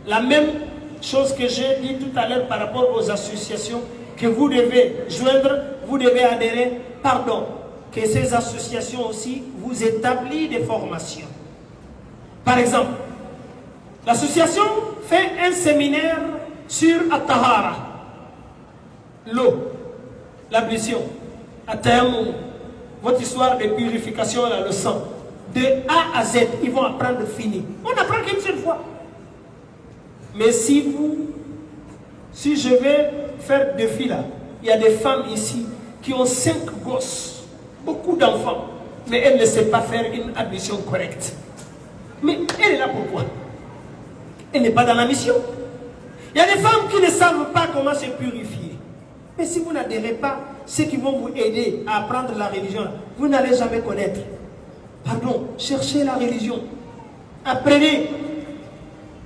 La même chose que j'ai dit tout à l'heure par rapport aux associations que vous devez joindre, vous devez adhérer, pardon, que ces associations aussi vous établissent des formations. Par exemple, l'association fait un séminaire sur At-Tahara, l'eau, l'ablution, At-Tayammum, votre histoire de purification à le sang. De A à Z, ils vont apprendre fini. On apprend qu'une seule fois. Mais si je vais faire des filles là, il y a des femmes ici qui ont 5 gosses, beaucoup d'enfants, mais elles ne savent pas faire une ablution correcte. Mais elle est là pourquoi? Elle n'est pas dans la mission. Il y a des femmes qui ne savent pas comment se purifier. Mais si vous n'adhérez pas, ceux qui vont vous aider à apprendre la religion, vous n'allez jamais connaître. Pardon, cherchez la religion. Apprenez.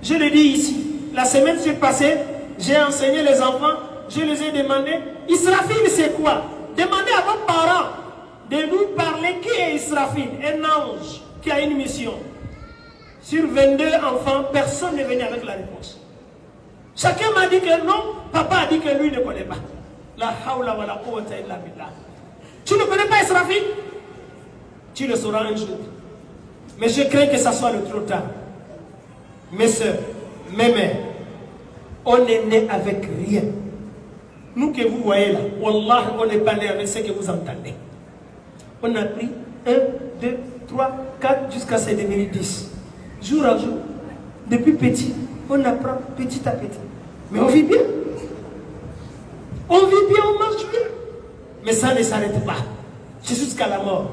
Je le dis ici. La semaine passée, j'ai enseigné les enfants. Je les ai demandé, Israfil c'est quoi? Demandez à vos parents de nous parler qui est Israfil, un ange qui a une mission. Sur 22 enfants, personne n'est venu avec la réponse. Chacun m'a dit que non, papa a dit que lui ne connaît pas. La hawla wa la quwwata illa billah. Tu ne connais pas Israfil? Tu le sauras un jour. Mais je crains que ça soit le trop tard. Mes soeurs, mes mères, on est né avec rien. Nous que vous voyez là, wallah, on n'est pas né avec ce que vous entendez. On a pris 1, 2, 3, 4 jusqu'à ce devenu 10. Jour à jour. Depuis petit, on apprend petit à petit. Mais on vit bien. On vit bien, on marche bien. Mais ça ne s'arrête pas. C'est jusqu'à la mort.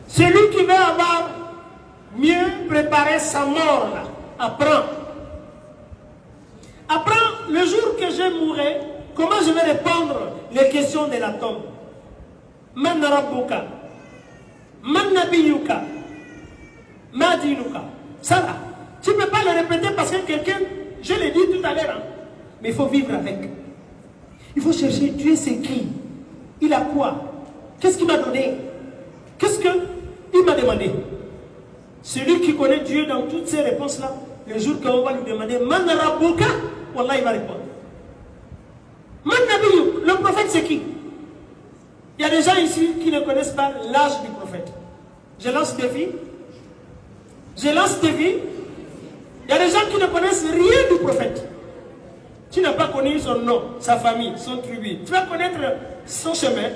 Celui qui veut avoir mieux préparé sa mort, là, apprend. Apprends, le jour que je mourrai, comment je vais répondre les questions de la tombe. Man rabbuka, man nabiyuka, ma dinuka. Ça là, tu ne peux pas le répéter parce que quelqu'un, je l'ai dit tout à l'heure, hein, mais il faut vivre avec. Il faut chercher Dieu c'est qui? Il a quoi? Qu'est-ce qu'il m'a donné? Qu'est-ce qu'il m'a demandé? Celui qui connaît Dieu dans toutes ces réponses-là, le jour qu'on va lui demander Man rabbuka, wallah il va répondre. Man nabiyuk, le prophète c'est qui? Il y a des gens ici qui ne connaissent pas l'âge du prophète. Je lance des vies. Je lance des vies. Il y a des gens qui ne connaissent rien du prophète. Tu n'as pas connu son nom, sa famille, son tribu. Tu vas connaître son chemin,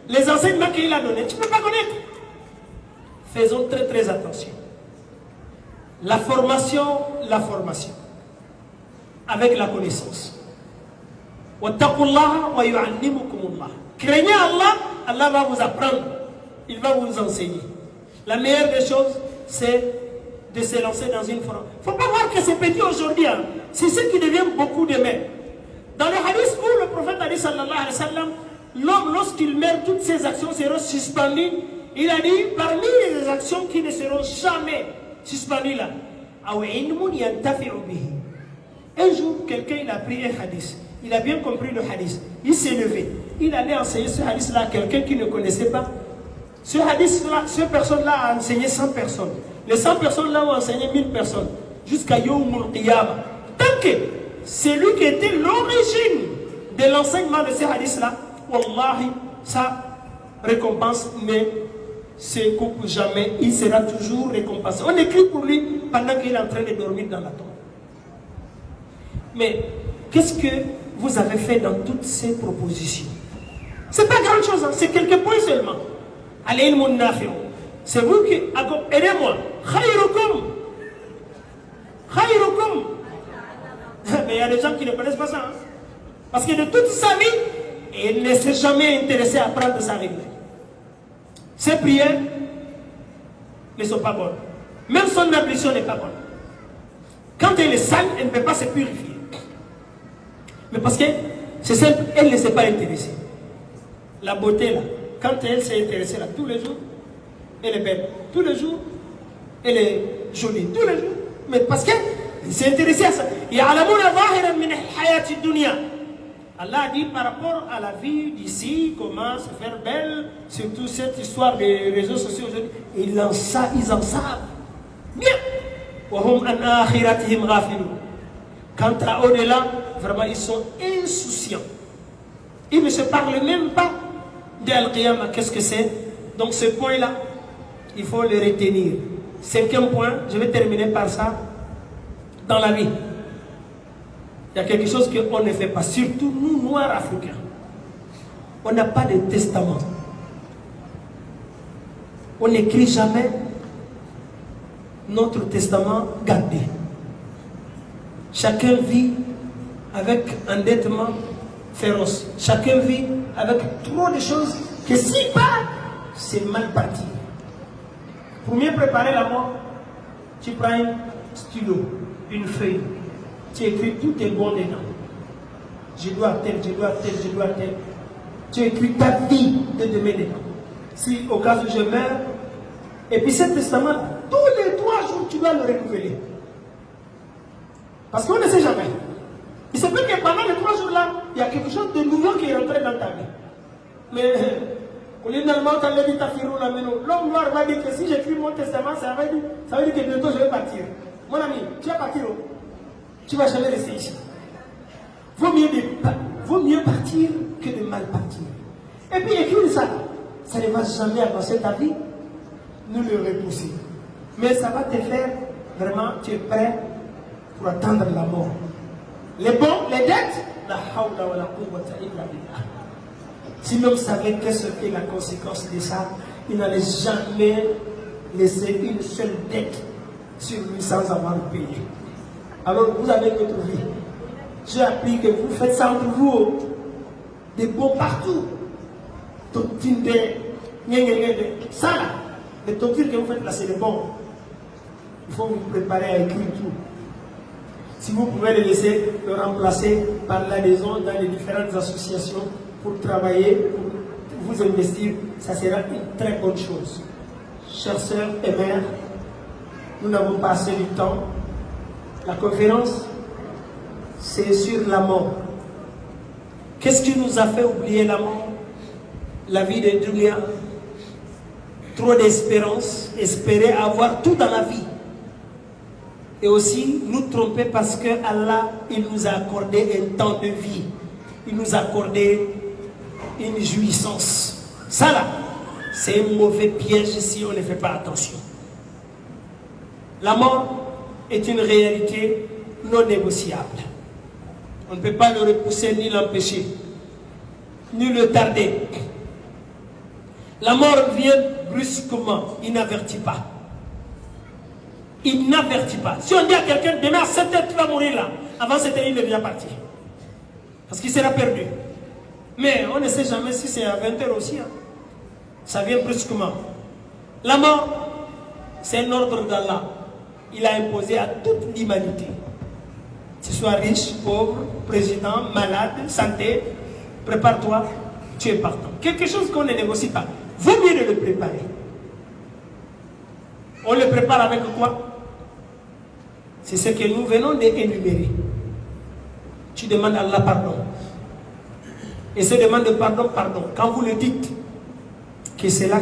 les enseignements qu'il a donnés. Tu ne peux pas connaître. Faisons très très attention. La formation. Avec la connaissance. Wattaqullaha wa yu'allimukumullah. Craignez Allah, Allah va vous apprendre. Il va vous enseigner. La meilleure des choses, c'est de se lancer dans une formation. Il ne faut pas voir que c'est petit aujourd'hui. Hein. C'est ce qui devient beaucoup demain. Dans le hadith où le prophète a dit, sallallahu alayhi wa sallam, l'homme, lorsqu'il meurt, toutes ses actions seront suspendues. Il a dit, parmi les actions qui ne seront jamais suspendues là, un jour, quelqu'un il a pris un hadith. Il a bien compris le hadith. Il s'est levé. Il allait enseigner ce hadith-là à quelqu'un qui ne connaissait pas. Ce hadith-là, cette personne-là a enseigné 100 personnes. Les 100 personnes-là ont enseigné 1000 personnes. Jusqu'à Yawmul Qiyamah. Tant que c'est lui qui était l'origine de l'enseignement de ce hadith-là, wallahi, sa récompense ne se coupe jamais. Il sera toujours récompensé. On écrit pour lui pendant qu'il est en train de dormir dans la tombe. Mais qu'est-ce que vous avez fait dans toutes ces propositions? C'est pas grand chose, hein? C'est quelques points seulement. C'est vous qui... Aidez-moi. Khayrukum. Mais il y a des gens qui ne connaissent pas ça. Hein? Parce que de toute sa vie, il ne s'est jamais intéressé à prendre sa règle. Ses prières ne sont pas bonnes. Même son ablution n'est pas bonne. Quand elle est sale, elle ne peut pas se purifier. Mais parce que c'est simple, elle ne s'est pas intéressée. La beauté là, quand elle s'est intéressée là, tous les jours, elle est belle. Tous les jours, elle est jolie. Tous les jours. Mais parce qu'elle s'est intéressée à ça. Allah a dit par rapport à la vie d'ici, comment se faire belle, surtout cette histoire des réseaux sociaux aujourd'hui, ils en savent. Bien. Quant à au-delà, vraiment, ils sont insouciants. Ils ne se parlent même pas d'Al-Qiyamah. Qu'est-ce que c'est? Donc ce point-là, il faut le retenir. 5e point, je vais terminer par ça. Dans la vie, il y a quelque chose qu'on ne fait pas, surtout nous, Noirs africains. On n'a pas de testament. On n'écrit jamais notre testament gardé. Chacun vit avec un endettement féroce. Chacun vit avec trop de choses que si pas, c'est mal parti. Pour mieux préparer la mort, tu prends un stylo, une feuille, tu écris tout est bon dedans. Je dois tel, je dois tel, je dois tel. Tu écris ta vie de demain dedans. Si au cas où je meurs, et puis ce testament, tous les 3 jours, tu dois le renouveler. Parce qu'on ne sait jamais. Il se peut que pendant les 3 jours-là, il y a quelque chose de nouveau qui est rentré dans ta vie. Mais, l'homme noir va dire que si j'écris mon testament, ça veut dire que bientôt je vais partir. Mon ami, tu vas partir où? Tu ne vas jamais rester ici. Vaut mieux partir que de mal partir. Et puis écrire ça, ça ne va jamais avancer ta vie, nous le repousser. Mais ça va te faire, vraiment, tu es prêt pour attendre la mort. Les bons, les dettes, la hawla wa la quwwata illa billah. Si l'homme savait qu'est-ce qu'est la conséquence de ça, il n'allait jamais laisser une seule dette sur lui sans avoir payé. Alors vous avez votre vie. J'ai appris que vous faites ça entre vous, des bons partout. Ça là, les tortures que vous faites là, c'est des bons. Il faut vous préparer à écrire tout. Si vous pouvez le laisser, le remplacer par l'adhésion dans les différentes associations pour travailler, pour vous investir, ça sera une très bonne chose. Chères sœurs et mères, nous n'avons pas assez du temps. La conférence, c'est sur la mort. Qu'est-ce qui nous a fait oublier la mort? La vie de Dunia. Trop d'espérance, espérer avoir tout dans la vie. Et aussi nous tromper parce que Allah, il nous a accordé un temps de vie. Il nous a accordé une jouissance. Ça là, c'est un mauvais piège si on ne fait pas attention. La mort est une réalité non négociable. On ne peut pas le repousser ni l'empêcher, ni le tarder. La mort vient brusquement, il n'avertit pas. Il n'avertit pas. Si on dit à quelqu'un, demain à 7h, tu vas mourir là, avant 7h, il est déjà parti. Parce qu'il sera perdu. Mais on ne sait jamais si c'est à 20h aussi. Hein. Ça vient brusquement. La mort, c'est un ordre d'Allah. Il a imposé à toute l'humanité. Que tu sois riche, pauvre, président, malade, santé, prépare-toi, tu es partant. Quelque chose qu'on ne négocie pas. Vaut mieux de le préparer. On le prépare avec quoi? C'est ce que nous venons d'énumérer. Tu demandes à Allah pardon. Et ce demande de pardon, pardon. Quand vous le dites, que cela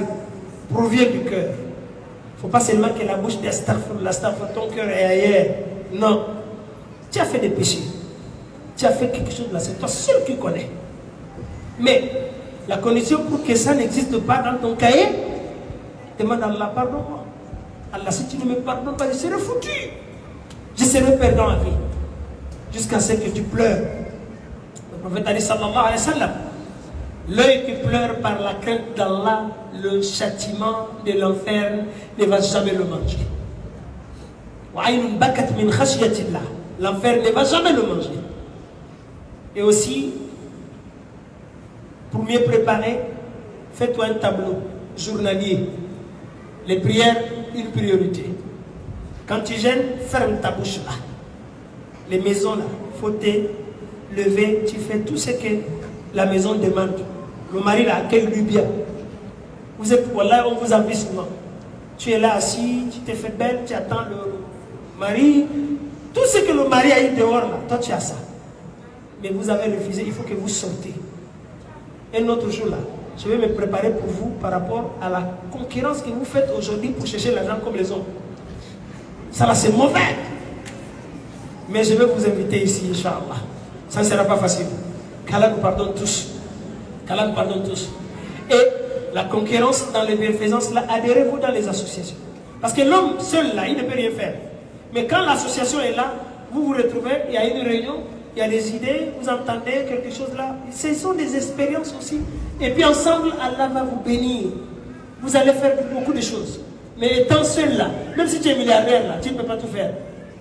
provient du cœur. Il ne faut pas seulement que la bouche d'Astaghfirullah, ton cœur est ailleurs. Non. Tu as fait des péchés. Tu as fait quelque chose là. C'est toi seul qui connais. Mais la condition pour que ça n'existe pas dans ton cahier, demande à Allah pardon-moi. Allah, si tu ne me pardonnes pas, je serai foutu. Je serai perdant à vie. Jusqu'à ce que tu pleures. Le prophète a dit sallallahu alayhi wa sallam, l'œil qui pleure par la crainte d'Allah, le châtiment de l'enfer ne va jamais le manger. L'enfer ne va jamais le manger. Et aussi, pour mieux préparer, fais-toi un tableau journalier. Les prières, une priorité. Quand tu gênes, ferme ta bouche là. Les maisons là, il faut te lever, tu fais tout ce que la maison demande. Le mari là, accueille-lui bien. Vous êtes là, on vous a vu souvent. Tu es là assis, tu t'es fait belle, tu attends le mari. Tout ce que le mari a eu dehors là, toi tu as ça. Mais vous avez refusé, il faut que vous sortez. Un autre jour là, je vais me préparer pour vous par rapport à la concurrence que vous faites aujourd'hui pour chercher l'argent comme les hommes. Ça là c'est mauvais. Mais je vais vous inviter ici, Inch'Allah. Ça ne sera pas facile. Qu'Allah nous pardonne tous. Qu'Allah nous pardonne tous. Et la concurrence dans les bienfaisances, là, adhérez-vous dans les associations. Parce que l'homme seul, là, il ne peut rien faire. Mais quand l'association est là, vous vous retrouvez, il y a une réunion, il y a des idées, vous entendez quelque chose là. Ce sont des expériences aussi. Et puis ensemble, Allah va vous bénir. Vous allez faire beaucoup de choses. Mais étant seul là, même si tu es milliardaire là, tu ne peux pas tout faire.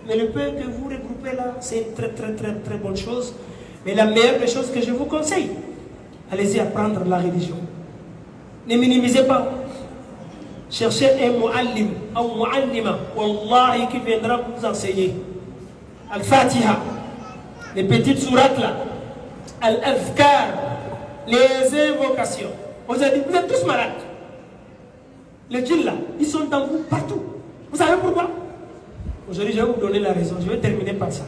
Mais le peu que vous regroupez là, c'est une très bonne chose. Mais la meilleure des choses que je vous conseille, allez-y apprendre la religion. Ne minimisez pas. Cherchez un mu'allim ou mu'allima, wallahi, qui viendra vous enseigner. Al-Fatiha, les petites sourates là, Al-Azkar, les invocations. Vous êtes tous malades. Les djinns là, ils sont dans vous partout. Vous savez pourquoi? Aujourd'hui, je vais vous donner la raison. Je vais terminer par ça.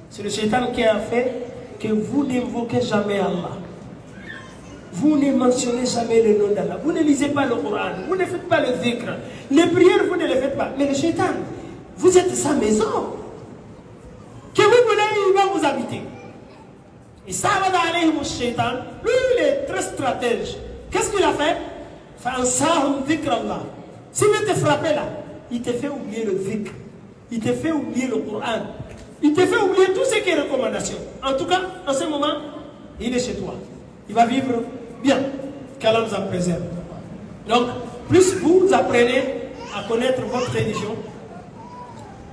C'est le shaitan qui a fait que vous n'invoquez jamais Allah. Vous ne mentionnez jamais le nom d'Allah. Vous ne lisez pas le Coran. Vous ne faites pas le dhikr. Les prières, vous ne les faites pas. Mais le shaitan, vous êtes sa maison. Que vous voulez, il va vous habiter. Et ça va d'aller au shaitan. Lui, il est très stratège. Qu'est-ce qu'il a fait? S'il veut te frapper là, il te fait oublier le dhikr. Il te fait oublier le Coran. Il te fait oublier tout ce qui est recommandation. En tout cas, en ce moment, il est chez toi. Il va vivre bien. Qu'Allah nous en préserve. Donc, plus vous apprenez à connaître votre religion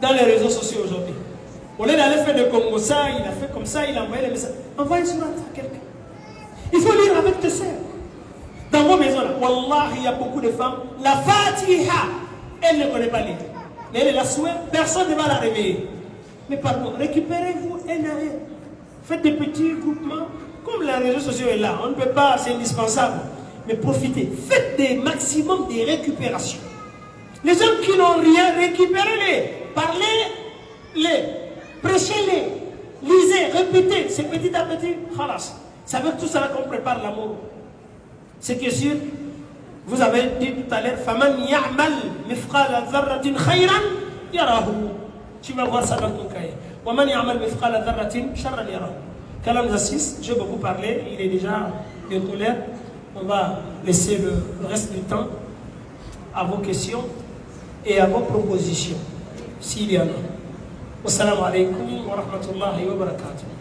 dans les réseaux sociaux aujourd'hui. Au lieu d'aller faire de Congo ça, il a fait comme ça, il a envoyé les messages. Envoie une sourate à quelqu'un. Il faut lire avec tes sœurs. Dans vos maisons là, Wallah, il y a beaucoup de femmes. La Fatiha, elle ne connaît pas lire. Mais elle est la souhait, personne ne va la réveiller. Mais pardon, récupérez-vous un à un. Faites des petits groupements. Comme les réseaux sociaux est là, on ne peut pas, c'est indispensable. Mais profitez. Faites des maximum de récupération. Les gens qui n'ont rien, récupérez-les. Parlez-les. Prêchez-les. Lisez, répétez. C'est petit à petit. Khalas. Ça veut tout ça qu'on prépare l'amour. C'est que sûr, vous avez dit tout à l'heure, Faman ya'mal mithqala dharratin khayran yarahu. Tu vas voir ça dans ton cahier. Waman ya'mal mithqala dharratin sharran yarahu. Qu'Allah nous assiste, je vais beaucoup parler, il est déjà bientôt l'heure. On va laisser le reste du temps à vos questions et à vos propositions, s'il y en a. Wassalamu alaikum wa rahmatullahi wa barakatuh.